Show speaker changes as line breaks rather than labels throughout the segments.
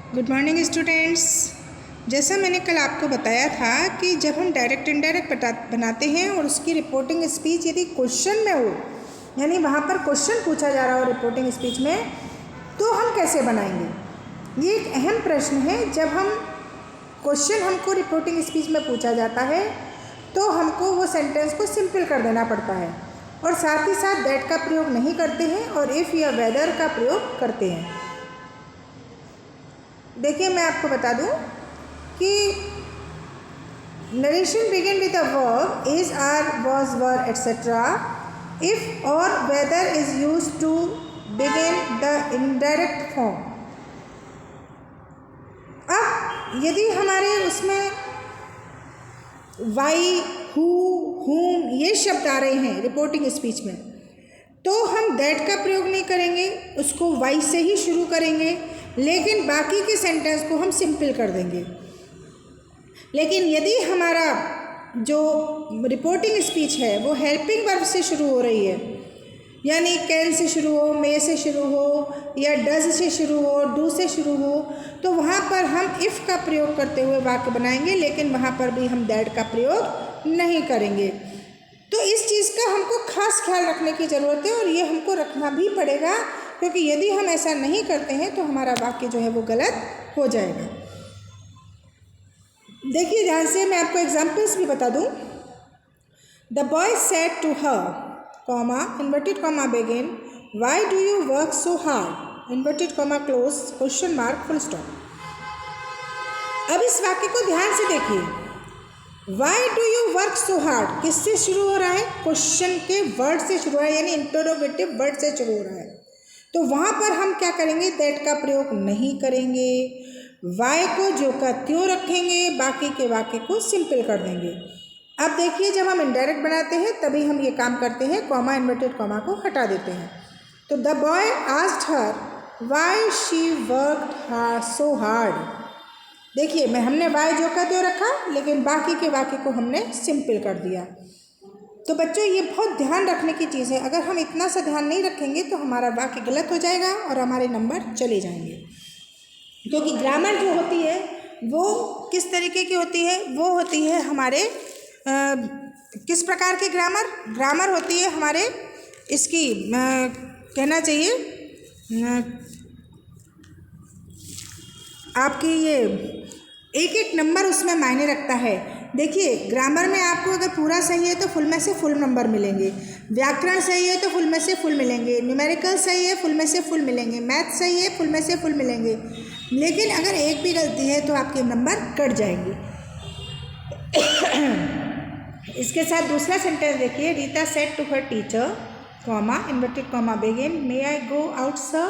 Good morning students. जैसा मैंने कल आपको बताया था कि जब हम डायरेक्ट इनडायरेक्ट बनाते हैं और उसकी रिपोर्टिंग स्पीच यदि क्वेश्चन में हो, यानी वहाँ पर क्वेश्चन पूछा जा रहा हो रिपोर्टिंग स्पीच में, तो हम कैसे बनाएंगे। ये एक अहम प्रश्न है। जब हम क्वेश्चन हमको रिपोर्टिंग स्पीच में पूछा जाता है तो हमको वो सेंटेंस को सिंपल कर देना पड़ता है और साथ ही साथ दैट का प्रयोग नहीं करते हैं और इफ़ या वेदर का प्रयोग करते हैं। देखिए, मैं आपको बता दूं कि narration begin with a verb is, are, was, were etcetera. If और whether is use to begin the indirect form. अब यदि हमारे उसमें वाई, हु, हुम ये शब्द आ रहे हैं रिपोर्टिंग स्पीच में, तो हम दैट का प्रयोग नहीं करेंगे, उसको वाई से ही शुरू करेंगे, लेकिन बाकी के सेंटेंस को हम सिंपल कर देंगे। लेकिन यदि हमारा जो रिपोर्टिंग स्पीच है वो हेल्पिंग वर्ब से शुरू हो रही है, यानी कैन से शुरू हो, मे से शुरू हो या डज से शुरू हो, डू से शुरू हो, तो वहाँ पर हम इफ़ का प्रयोग करते हुए वाक्य बनाएंगे, लेकिन वहाँ पर भी हम दैट का प्रयोग नहीं करेंगे। तो इस चीज़ का हमको खास ख्याल रखने की ज़रूरत है और ये हमको रखना भी पड़ेगा, क्योंकि यदि हम ऐसा नहीं करते हैं तो हमारा वाक्य जो है वो गलत हो जाएगा। देखिए ध्यान से, मैं आपको एग्जाम्पल्स भी बता दूं। The boy said to her, comma, inverted comma begin, why do you work so hard, inverted comma close, question mark, full stop. अब इस वाक्य को ध्यान से देखिए। Why do you work so hard किससे शुरू हो रहा है? क्वेश्चन के वर्ड से शुरू हो रहा है, यानी इंटरोगेटिव वर्ड से शुरू हो रहा है। तो वहाँ पर हम क्या करेंगे? दैट का प्रयोग नहीं करेंगे, वाई को जो का त्यों रखेंगे, बाकी के वाक्य को सिंपल कर देंगे। अब देखिए, जब हम इनडायरेक्ट बनाते हैं तभी हम ये काम करते हैं, कॉमा, इन्वर्टेड कॉमा को हटा देते हैं। तो the boy asked her why she worked so hard. देखिए, हमने वाई जो का त्यों रखा, लेकिन बाकी के वाक्य को हमने सिंपल कर दिया। तो बच्चों, ये बहुत ध्यान रखने की चीज़ है। अगर हम इतना सा ध्यान नहीं रखेंगे तो हमारा वाक्य गलत हो जाएगा और हमारे नंबर चले जाएंगे। क्योंकि ग्रामर जो होती है वो किस तरीके की होती है? वो होती है हमारे किस प्रकार की ग्रामर होती है हमारे, इसकी कहना चाहिए आपकी ये एक नंबर उसमें मायने रखता है। देखिए, ग्रामर में आपको अगर पूरा सही है तो फुल में से फुल नंबर मिलेंगे, व्याकरण सही है तो फुल में से फुल मिलेंगे, न्यूमेरिकल सही है फुल में से फुल मिलेंगे, मैथ सही है फुल में से फुल मिलेंगे। लेकिन अगर एक भी गलती है तो आपके नंबर कट जाएंगे। इसके साथ दूसरा सेंटेंस देखिए। Rita said to her teacher, comma, inverted comma begin, may I go out sir,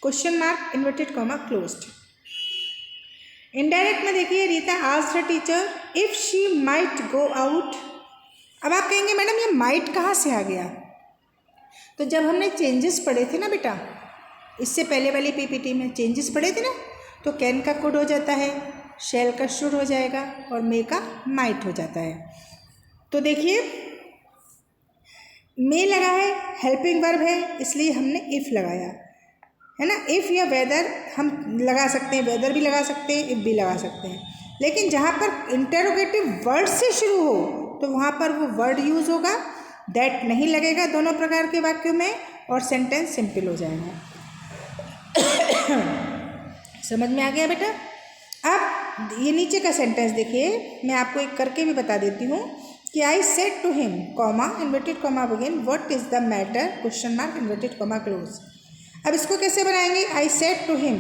question mark, inverted comma closed. Indirect में देखिए, Rita asked her teacher if she might go out. अब आप कहेंगे मैडम ये माइट कहाँ से आ गया? तो जब हमने चेंजेस पढ़े थे ना बेटा, इससे पहले वाली पीपीटी में चेंजेस पढ़े थे ना, तो कैन का कुड हो जाता है, शैल का शुड हो जाएगा और मे का माइट हो जाता है। तो देखिए, मे लगा है, हेल्पिंग वर्ब है, इसलिए हमने इफ़ लगाया है ना। इफ़ या वेदर हम लगा सकते हैं, वेदर भी लगा सकते हैं, इफ़ भी लगा सकते हैं, लेकिन जहाँ पर इंटरोगेटिव वर्ड से शुरू हो तो वहाँ पर वो वर्ड यूज़ होगा, दैट नहीं लगेगा दोनों प्रकार के वाक्यों में, और सेंटेंस सिंपल हो जाएगा। समझ में आ गया बेटा? अब ये नीचे का सेंटेंस देखिए, मैं आपको एक करके भी बता देती हूँ कि I said to him, comma, inverted comma begin, what is the matter, question mark, inverted comma close. अब इसको कैसे बनाएंगे? I said to him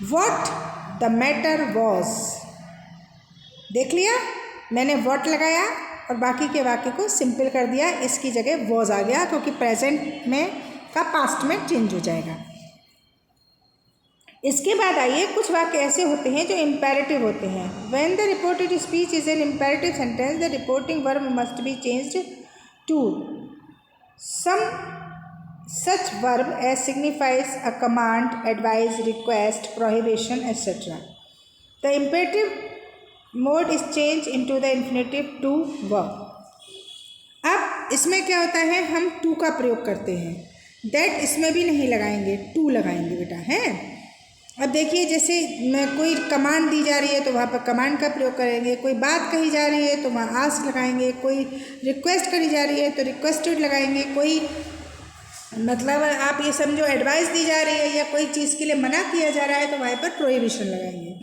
what the matter was. देख लिया, मैंने व्हाट लगाया और बाकी के वाक्य को सिंपल कर दिया, इसकी जगह वॉज आ गया, क्योंकि प्रेजेंट में का पास्ट में चेंज हो जाएगा। इसके बाद आइए, कुछ वाक्य ऐसे होते हैं जो इम्पेरेटिव होते हैं। When the reported speech is an imperative sentence, the reporting verb must be changed to some such verb as signifies a command, advice, request, prohibition, etc. The imperative mode is changed into the infinitive to verb. अब इसमें क्या होता है? हम to का प्रयोग करते हैं, दैट इसमें भी नहीं लगाएंगे, टू लगाएंगे बेटा, है। अब देखिए, जैसे मैं कोई कमांड दी जा रही है तो वहाँ पर कमांड का प्रयोग करेंगे, कोई बात कही जा रही है तो वहाँ आस्क लगाएंगे, कोई रिक्वेस्ट करी जा रही है तो रिक्वेस्टेड लगाएंगे, कोई मतलब आप ये समझो एडवाइस दी जा रही है या कोई चीज़ के लिए मना किया जा रहा है तो वहाँ पर प्रोहिबिशन लगाएंगे।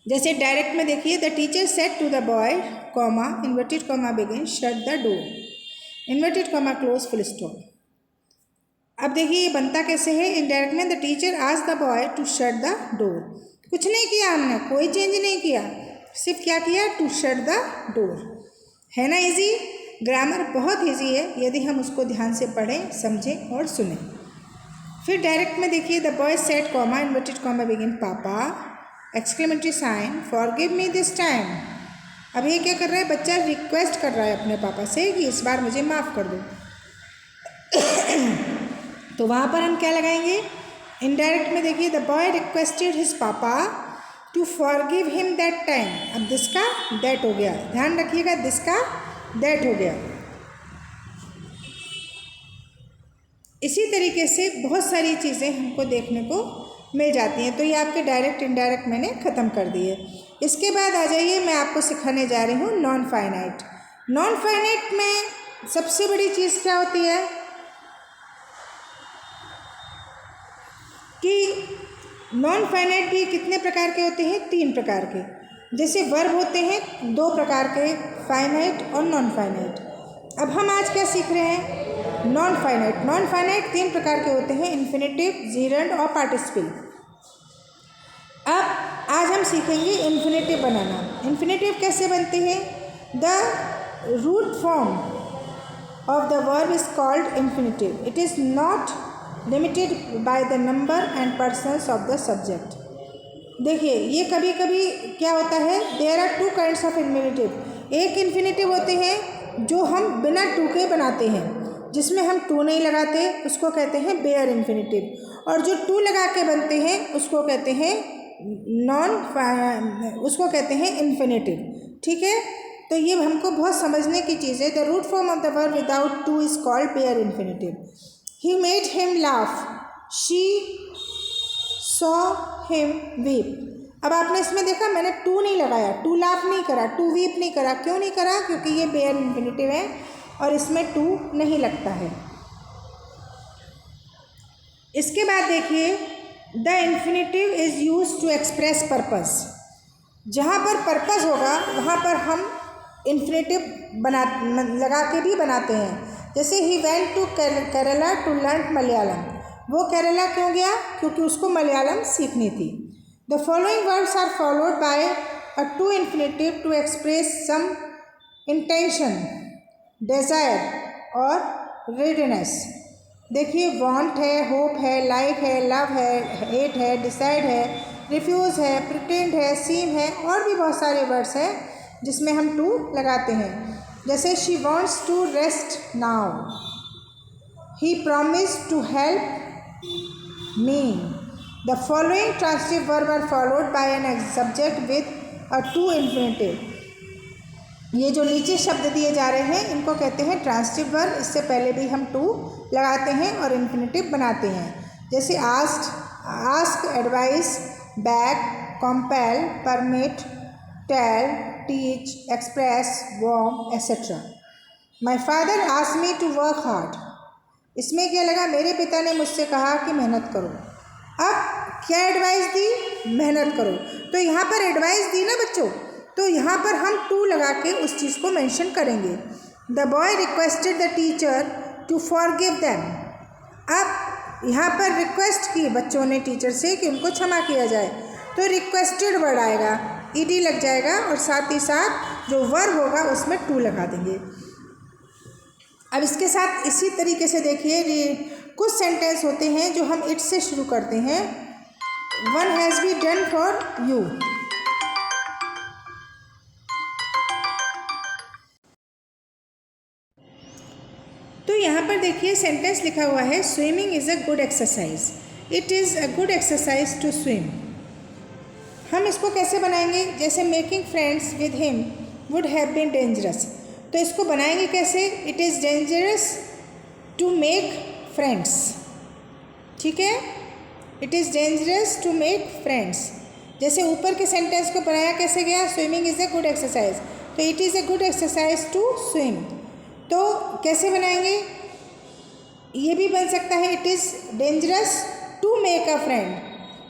जैसे डायरेक्ट में देखिए, the teacher said to the boy comma inverted comma begin shut the door, inverted comma close full stop. अब देखिए ये बनता कैसे है, इनडायरेक्ट में the teacher asked the boy to shut the door. कुछ नहीं किया हमने, कोई चेंज नहीं किया, सिर्फ क्या किया, टू शट द डोर। है ना इजी? ग्रामर बहुत इजी है यदि हम उसको ध्यान से पढ़ें, समझें और सुनें। फिर डायरेक्ट में देखिए, the boy said comma inverted comma begin papa exclamatory sign forgive me this time. अब ये क्या कर रहा है, बच्चा रिक्वेस्ट कर रहा है अपने पापा से कि इस बार मुझे माफ़ कर दो। तो वहाँ पर हम क्या लगाएंगे, इनडायरेक्ट में देखिए, the boy requested his papa to forgive him that time. अब दिस का दैट हो गया, ध्यान रखिएगा, दिस का दैट हो गया। इसी तरीके से बहुत सारी चीज़ें हमको देखने को मिल जाती हैं। तो ये आपके डायरेक्ट इनडायरेक्ट मैंने ख़त्म कर दिए। इसके बाद आ जाइए, मैं आपको सिखाने जा रही हूँ नॉन फाइनाइट। नॉन फाइनाइट में सबसे बड़ी चीज़ क्या होती है कि नॉन फाइनाइट भी कितने प्रकार के होते हैं, 3 प्रकार के। जैसे वर्ब होते हैं 2 प्रकार के, फाइनाइट और नॉन फाइनाइट। अब हम आज क्या सीख रहे हैं, नॉन फाइनाइट। नॉन फाइनाइट 3 प्रकार के होते हैं, इन्फिनेटिव, जीरंड और पार्टिसिपल। अब आज हम सीखेंगे इन्फिनेटिव बनाना। इन्फिनेटिव कैसे बनते हैं, the root form of the verb is called infinitive. It is not limited by the number and persons of the subject. देखिए ये कभी कभी क्या होता है, there are 2 kinds of infinitive. एक इन्फिनेटिव होते हैं जो हम बिना टू के बनाते हैं, जिसमें हम टू नहीं लगाते, उसको कहते हैं बेयर इन्फिनेटिव। और जो टू लगा के बनते हैं उसको कहते हैं उसको कहते हैं इन्फिनेटिव। ठीक है, तो ये हमको बहुत समझने की चीज़ है। The root form of the verb without to is called bare infinitive. He made him laugh, she saw him weep. अब आपने इसमें देखा, मैंने टू नहीं लगाया, टू लाफ नहीं करा, टू वीप नहीं करा। क्यों नहीं करा, क्योंकि ये बेयर इन्फिनेटिव है और इसमें टू नहीं लगता है। इसके बाद देखिए, the infinitive is use to express purpose. जहाँ पर पर्पस होगा वहाँ पर हम इन्फिनेटिव लगा के भी बनाते हैं। जैसे ही went to Kerala to learn Malayalam. वो केरला क्यों गया, क्योंकि उसको मलयालम सीखनी थी। The following words are followed by a to infinitive to express some intention, desire और रेडीनेस। देखिए, वांट है, होप है, लाइक है, लव है, हेट है, डिसाइड है, रिफ्यूज़ है, प्रिटेंड है, सीम है, और भी बहुत सारे वर्ड्स हैं जिसमें हम टू लगाते हैं। जैसे she wants to rest now, he promise to help me. The following transitive verb are followed by an subject with a to infinitive. ये जो नीचे शब्द दिए जा रहे हैं इनको कहते हैं ट्रांसिटिव वर्ब। इससे पहले भी हम टू लगाते हैं और इन्फिनेटिव बनाते हैं। जैसे asked, ask, advice, back, compel, permit, tell, teach, express, warm, etcetera. My father asked me to work hard. इसमें क्या लगा, मेरे पिता ने मुझसे कहा कि मेहनत करो। अब क्या एडवाइस दी, मेहनत करो। तो यहाँ पर एडवाइस दी ना बच्चों, तो यहाँ पर हम टू लगा के उस चीज़ को मेंशन करेंगे। The boy requested the teacher to forgive them. अब यहाँ पर रिक्वेस्ट की बच्चों ने टीचर से कि उनको क्षमा किया जाए, तो रिक्वेस्टेड वर्ड आएगा, ईडी लग जाएगा और साथ ही साथ जो वर्ब होगा उसमें टू लगा देंगे। अब इसके साथ इसी तरीके से देखिए, कुछ सेंटेंस होते हैं जो हम इट से शुरू करते हैं। One has been done for you. तो यहाँ पर देखिए सेंटेंस लिखा हुआ है, swimming is a good exercise. It is a good exercise to swim. हम इसको कैसे बनाएंगे, जैसे making friends with him would have been dangerous. तो इसको बनाएंगे कैसे, it is dangerous to make friends. ठीक है, it is dangerous to make friends. जैसे ऊपर के सेंटेंस को बनाया कैसे गया, swimming is a good exercise, तो it is a good exercise to swim. तो कैसे बनाएंगे, ये भी बन सकता है it is dangerous to make a friend,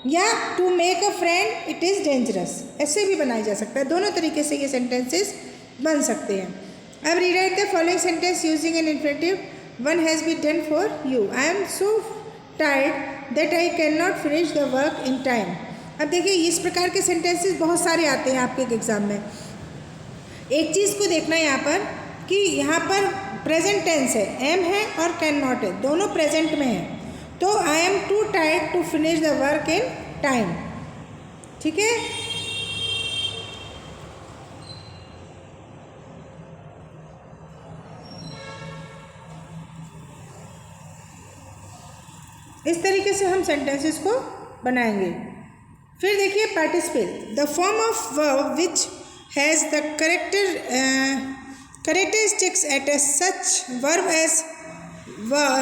या to make a friend it is dangerous, ऐसे भी बनाया जा सकता है। दोनों तरीके से ये सेंटेंसेस बन सकते हैं। अब rewrite the following sentence using an infinitive, one has been done for you, I am so tired that I can not finish the work in time. अब देखिए इस प्रकार के सेंटेंसेस बहुत सारे आते हैं आपके एग्जाम में। एक चीज़ को देखना है यहाँ पर कि यहाँ पर प्रेजेंट टेंस है, एम है और कैन नॉट है, दोनों प्रेजेंट में है। तो I am too tired to finish the work in time, ठीक है। इस तरीके से हम सेंटेंसेस को बनाएंगे। फिर देखिए participle, the form of verb which has the characteristics at a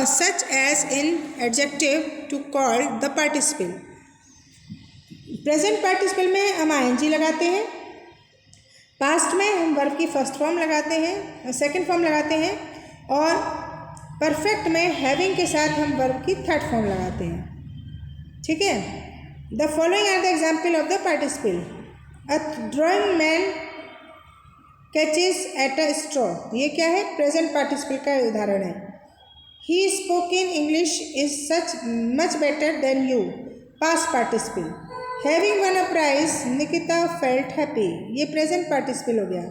such as in adjective to call the participle। Present participle में हम ing लगाते हैं, पास्ट में हम वर्ब की फर्स्ट फॉर्म लगाते हैं, सेकंड फॉर्म लगाते हैं, और परफेक्ट में हैविंग के साथ हम वर्ब की थर्ड फॉर्म लगाते हैं, ठीक है। The following are the example of the participle, a drawing man catches at a straw, ये क्या है, प्रेजेंट पार्टिसिपल का उदाहरण है। He spoke in English is such much better than you, past participle. Having won a prize Nikita felt happy, ये present participle हो गया।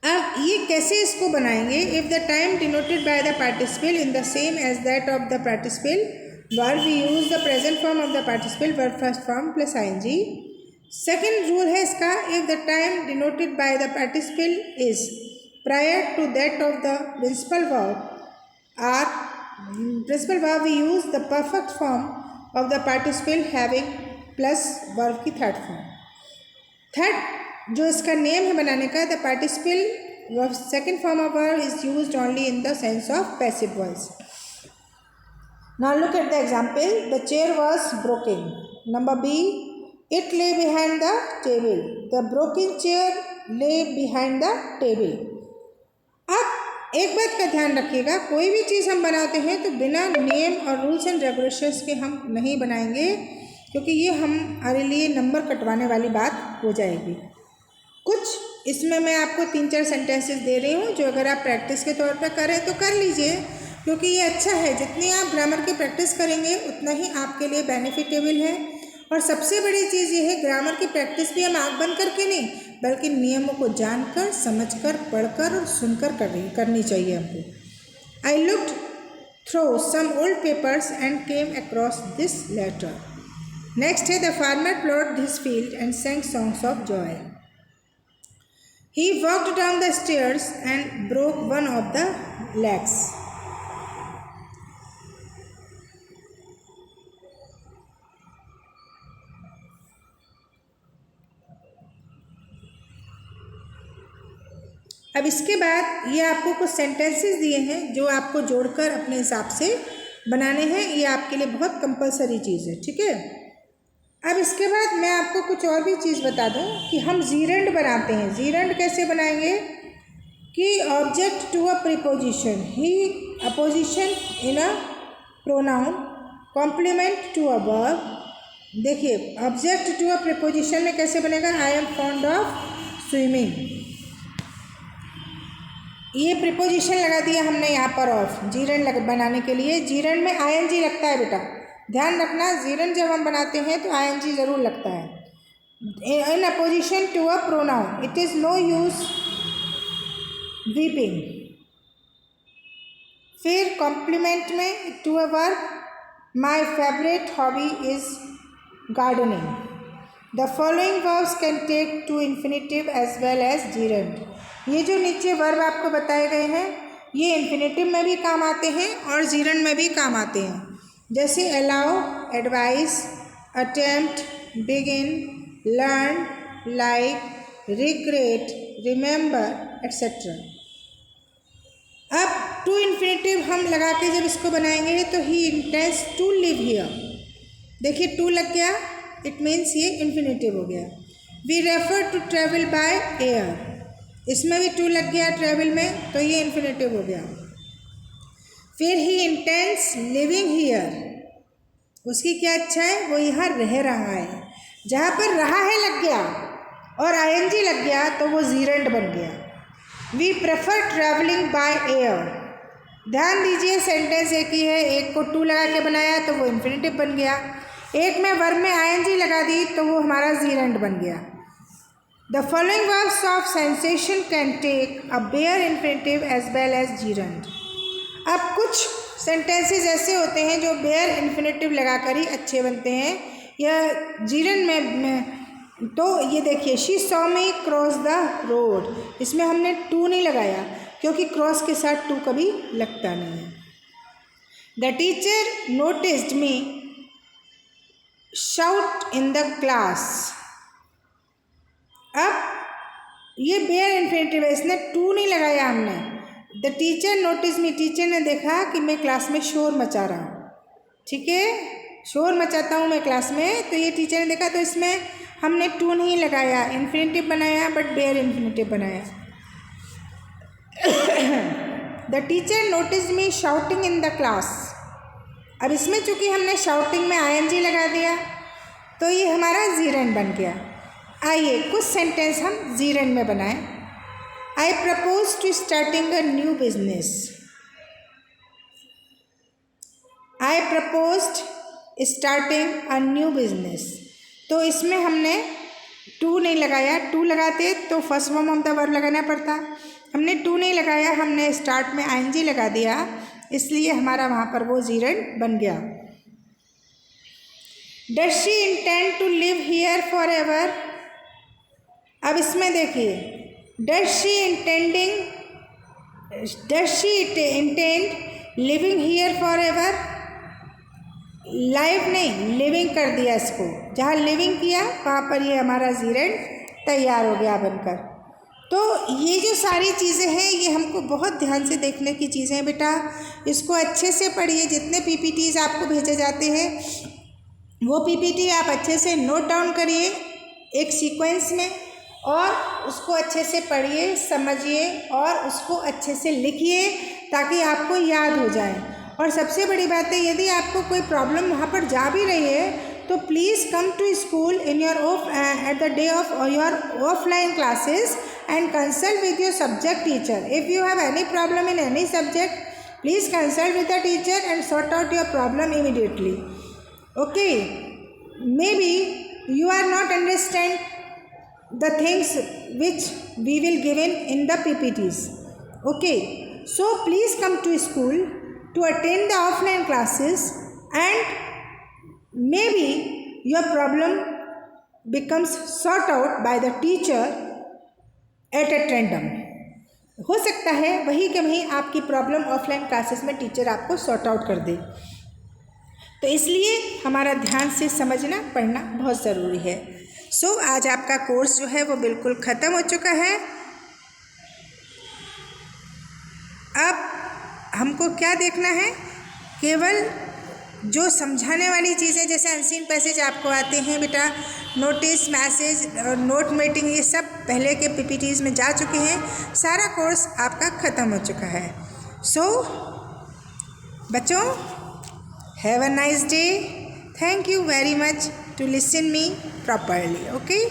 अब ये कैसे इसको बनाएंगे, if the time denoted by the participle in the same as that of the participle verb, we use the present form of the participle verb first form plus ing। Second rule है इसका, if the time denoted by the participle is prior to that of the principle verb, we use the perfect form of the participle having plus verb की third form. Third जो इसका name है बनाने का, the participle verb second form of verb is used only in the sense of passive voice. Now look at the example, the chair was broken. Number B, it lay behind the table, the broken chair lay behind the table। अब एक बात का ध्यान रखिएगा, कोई भी चीज़ हम बनाते हैं तो बिना नेम और रूल्स एंड रेगुलेशंस के हम नहीं बनाएंगे, क्योंकि ये हमारे लिए नंबर कटवाने वाली बात हो जाएगी। कुछ इसमें मैं आपको 3-4 सेंटेंसेस दे रही हूँ जो अगर आप प्रैक्टिस के तौर पर करें तो कर लीजिए, क्योंकि ये अच्छा है। जितनी आप ग्रामर की प्रैक्टिस करेंगे उतना ही आपके लिए बेनिफिटेबल है। और सबसे बड़ी चीज़ ये है, ग्रामर की प्रैक्टिस भी हम आँख बंद करके नहीं, बल्कि नियमों को जानकर, समझकर, पढ़कर और सुनकर करनी चाहिए हमको। I looked through some old papers and came across this letter. Next है, the farmer ploughed his field and sang songs of joy. He walked down the stairs and broke one of the legs। अब इसके बाद ये आपको कुछ sentences दिए हैं जो आपको जोड़कर अपने हिसाब से बनाने हैं। ये आपके लिए बहुत कंपलसरी चीज़ है, ठीक है। अब इसके बाद मैं आपको कुछ और भी चीज़ बता दूं कि हम जीरेंड बनाते हैं। जीरेंड कैसे बनाएंगे कि object to a preposition, he apposition in a pronoun, complement to a verb. देखिए ऑब्जेक्ट टू अ प्रीपोजिशन में कैसे बनेगा, I am fond of swimming, ये प्रीपोजिशन लगा दिया हमने यहाँ पर ऑफ जीरेंड बनाने के लिए। जीरेंड में ing लगता है बेटा, ध्यान रखना। जीरेंड जब हम बनाते हैं तो ing ज़रूर लगता है। In apposition to a pronoun, it is no use weeping. फिर कॉम्प्लीमेंट में to a verb, my favourite hobby is gardening. The following verbs can take to infinitive as well as gerund. ये जो नीचे verb आपको बताए गए हैं ये इन्फिनेटिव में भी काम आते हैं और जीरेंड में भी काम आते हैं, जैसे allow, advice, attempt, begin, learn, like, regret, remember etcetera. अब टू इन्फिनेटिव हम लगा के जब इसको बनाएंगे तो he intends to live here, देखिए टू लग गया, इट मीन्स ये इन्फिनेटिव हो गया। We refer to travel by air, इसमें भी टू लग गया ट्रेवल में, तो ये इन्फिनेटिव हो गया। फिर ही इंटेंड्स लिविंग हियर, उसकी क्या इच्छा है, वो यहाँ रह रहा है। जहाँ पर रहा है लग गया और आईएनजी लग गया तो वो जीरेंड बन गया। We prefer travelling by air, ध्यान दीजिए सेंटेंस एक ही है, एक को टू लगा के बनाया तो वो इन्फिनेटिव बन गया, एक में वर्ब में आईएनजी लगा दी तो वो हमारा जीरेंड बन गया। The following verbs of sensation can take a bare infinitive as well as gerund. अब कुछ सेंटेंसेस ऐसे होते हैं जो बेयर इन्फिनेटिव लगाकर ही अच्छे बनते हैं या जीरेंड में। तो ये देखिए, she saw me cross the road, इसमें हमने टू नहीं लगाया क्योंकि क्रॉस के साथ टू कभी लगता नहीं है। The teacher noticed me shout in the class, अब ये बेयर इन्फिनेटिव है, इसने टू नहीं लगाया हमने। The teacher notice me, teacher ने देखा कि मैं क्लास में शोर मचा रहा हूँ, ठीक है, शोर मचाता हूँ मैं क्लास में, तो ये टीचर ने देखा, तो इसमें हमने टू नहीं लगाया, इन्फिनेटिव बनाया बट बेयर इन्फिनेटिव बनाया। The teacher notice me shouting in the class, अब इसमें चूंकि हमने शाउटिंग में आईएनजी लगा दिया तो ये हमारा जीरेंड बन गया। आइए कुछ सेंटेंस हम जीरेंड में बनाएं। I propose to starting a new business. I proposed starting a new business. तो इसमें हमने टू नहीं लगाया, टू लगाते तो first form of the verb लगाना पड़ता, हमने टू नहीं लगाया, हमने स्टार्ट में आईएनजी लगा दिया, इसलिए हमारा वहाँ पर वो जीरेंड बन गया। Does she intend to live here forever? अब इसमें देखिए, Does she intend living here forever? Life नहीं, लिविंग कर दिया इसको, जहाँ लिविंग किया वहाँ पर ये हमारा जीरेंड तैयार हो गया बनकर। तो ये जो सारी चीज़ें हैं ये हमको बहुत ध्यान से देखने की चीज़ें हैं बेटा, इसको अच्छे से पढ़िए। जितने पीपीटीज आपको भेजे जाते हैं वो पीपीटी आप अच्छे से नोट डाउन करिए एक सीक्वेंस में, और उसको अच्छे से पढ़िए, समझिए और उसको अच्छे से लिखिए ताकि आपको याद हो जाए। और सबसे बड़ी बात है, यदि आपको कोई प्रॉब्लम वहाँ पर जा भी रही है तो please come to school in your at the day of your offline classes and consult with your subject teacher. If you have any problem in any subject please consult with the teacher and sort out your problem immediately. Okay, maybe you are not understand the things which we will given in the PPTs. Okay, so please come to school to attend the offline classes and maybe your problem becomes sort out by the teacher at a random. हो सकता है वहीं के वहीं आपकी problem offline classes में teacher आपको sort out कर दे, तो इसलिए हमारा ध्यान से समझना पढ़ना बहुत ज़रूरी है। सो आज आपका कोर्स जो है वो बिल्कुल ख़त्म हो चुका है। अब हमको क्या देखना है, केवल जो समझाने वाली चीज़ें, जैसे अनसीन पैसेज आपको आते हैं बेटा, नोटिस, मैसेज, नोट मीटिंग, ये सब पहले के पीपीटीज में जा चुके हैं, सारा कोर्स आपका ख़त्म हो चुका है। सो बच्चों, have a nice day. Thank you very much to listen me properly. Okay.